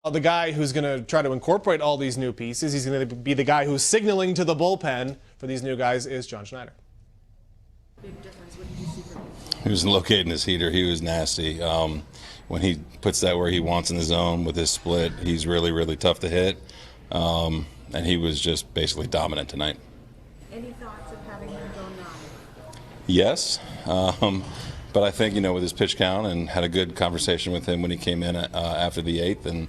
The guy who's going to try to incorporate all these new pieces, he's going to be the guy who's signaling to the bullpen for these new guys, is John Schneider. Big difference. What did you see from him? He was locating his heater. He was nasty. When he puts that where he wants in the zone with his split, he's really, really tough to hit. And he was just basically dominant tonight. Any thoughts of having him go 9? Yes. But I think, with his pitch count, and had a good conversation with him when he came in after the 8th, and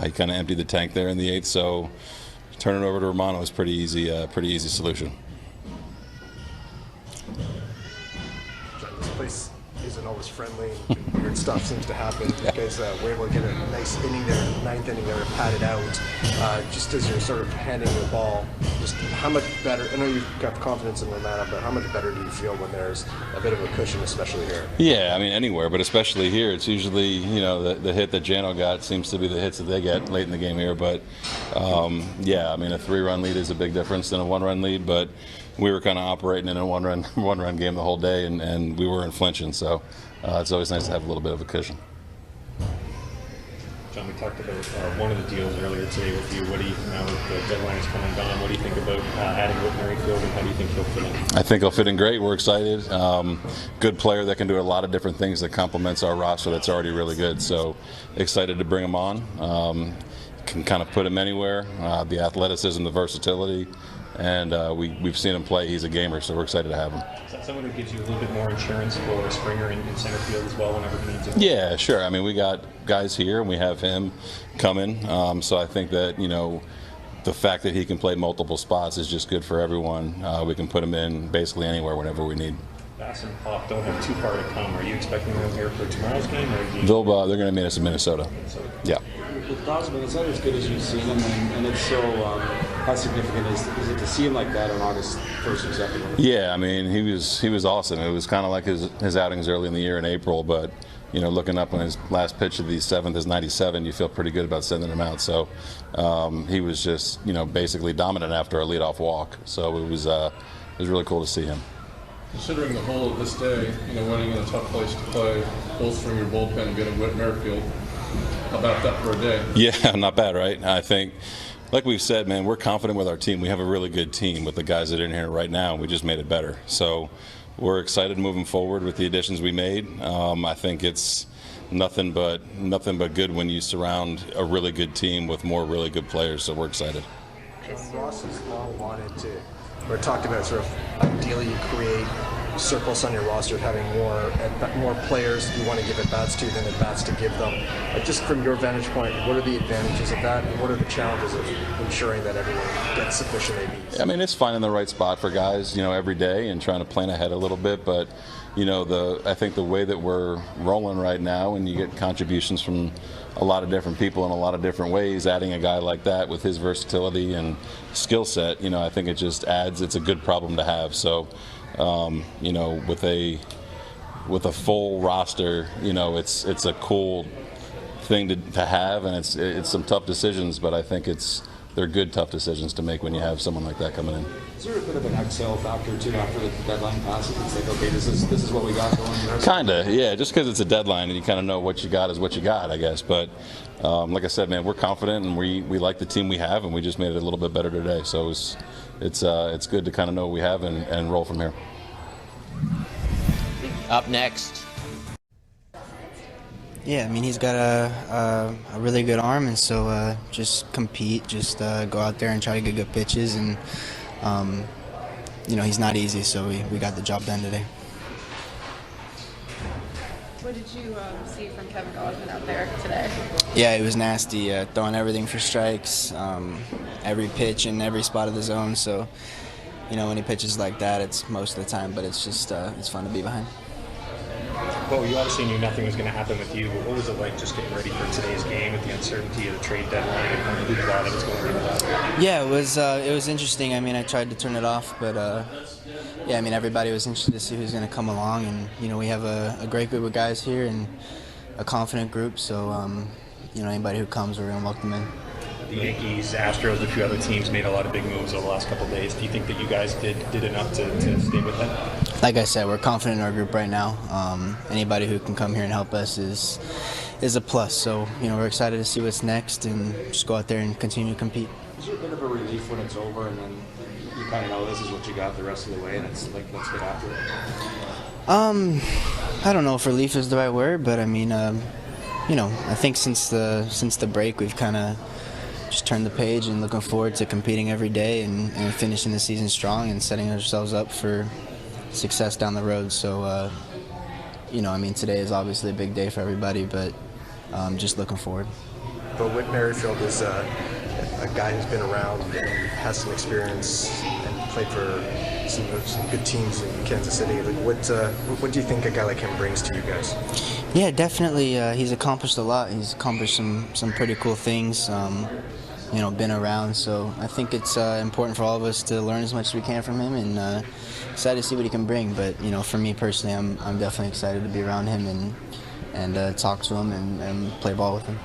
he kind of emptied the tank there in the 8th. So turning it over to Romano was pretty easy solution. This place isn't always friendly, and weird stuff seems to happen. You guys were able to get a nice inning there, 9th inning there, patted out. Just as you're sort of handing the ball, just how much better, I know you've got confidence in Romano, but how much better do you feel when there's a bit of a cushion, especially here? Yeah, I mean, anywhere, but especially here. It's usually, the hit that Jano got seems to be the hits that they get late in the game here. But, yeah, I mean, a 3-run lead is a big difference than a 1-run lead, but we were kind of operating in a one-run game the whole day, and we weren't flinching. So it's always nice to have a little bit of a cushion. John, we talked about one of the deals earlier today with you. What do you, now that the deadline is coming down, what do you think about adding Whitmer Field, and how do you think he'll fit in? I think he'll fit in great. We're excited. Good player that can do a lot of different things that complements our roster that's already really good. So excited to bring him on. Can kind of put him anywhere. The athleticism, the versatility. And we've seen him play. He's a gamer, so we're excited to have him. Is that someone who gives you a little bit more insurance for Springer in center field as well whenever he needs it? Yeah, sure. I mean, we got guys here, and we have him coming. So I think that, the fact that he can play multiple spots is just good for everyone. We can put him in basically anywhere whenever we need. Bass and Pop don't have too far to come. Are you expecting them here for tomorrow's game? Or They're going to meet us in Minnesota. Yeah. With Dosman, it's not as good as you've seen him, and it's so, how significant is it to see him like that on August 1st or 2nd? Yeah, I mean, he was awesome. It was kind of like his outings early in the year in April, but, looking up on his last pitch of the 7th is 97, you feel pretty good about sending him out. So he was just, basically dominant after a leadoff walk. So it was really cool to see him. Considering the whole of this day, winning in a tough place to play, bolstering your bullpen and getting Whitmer Field, how about that for a day? Yeah, not bad, right? I think, like we've said, man, we're confident with our team. We have a really good team with the guys that are in here right now, and we just made it better. So we're excited moving forward with the additions we made. I think it's nothing but good when you surround a really good team with more really good players. So we're excited. Ross has long wanted to, or talked about sort of ideally you create surplus on your roster of having more players you want to give at-bats to than at-bats to give them. Just from your vantage point, what are the advantages of that, and what are the challenges of ensuring that everyone gets sufficient ABs? I mean, it's finding the right spot for guys, every day and trying to plan ahead a little bit. But, I think the way that we're rolling right now, and you get contributions from a lot of different people in a lot of different ways, adding a guy like that with his versatility and skill set, I think it just adds, it's a good problem to have. So, with a full roster, it's a cool thing to have, and it's some tough decisions, but I think they're good tough decisions to make when you have someone like that coming in. Is there a bit of an exhale factor too after the deadline passes? It's like, okay, this is what we got going. Kinda, yeah. Just because it's a deadline and you kind of know what you got is what you got, I guess. But like I said, man, we're confident and we like the team we have, and we just made it a little bit better today. So it's good to kind of know what we have and roll from here. Up next. Yeah, I mean, he's got a really good arm, and so just compete, just go out there and try to get good pitches, and he's not easy, so we got the job done today. What did you see from Kevin Gausman out there today? Yeah, it was nasty, throwing everything for strikes, every pitch in every spot of the zone. So, when he pitches like that, it's most of the time, but it's just it's fun to be behind. Well, you obviously knew nothing was going to happen with you. What was it like just getting ready for today's game with the uncertainty of the trade deadline and who thought it was going into that? Yeah, it was interesting. I mean, I tried to turn it off, but yeah, I mean, everybody was interested to see who's going to come along, and we have a great group of guys here and a confident group. So anybody who comes, we're going to welcome in. The Yankees, Astros, a few other teams made a lot of big moves over the last couple of days. Do you think that you guys did enough to stay with them? Like I said, we're confident in our group right now. Anybody who can come here and help us is is a plus. So we're excited to see what's next and just go out there and continue to compete. Is there a bit of a relief when it's over and then you kind of know this is what you got the rest of the way and it's like, let's get after it? I don't know if relief is the right word, but I mean, I think since the break we've kind of just turned the page and looking forward to competing every day and finishing the season strong and setting ourselves up for success down the road. So, I mean, today is obviously a big day for everybody, but just looking forward. But Whit Merrifield is a guy who's been around and has some experience and played for some good teams in Kansas City. Like, what do you think a guy like him brings to you guys? Yeah, definitely. He's accomplished a lot. He's accomplished some pretty cool things. Been around. So I think it's important for all of us to learn as much as we can from him, and excited to see what he can bring. But for me personally, I'm definitely excited to be around him and talk to him and play ball with him.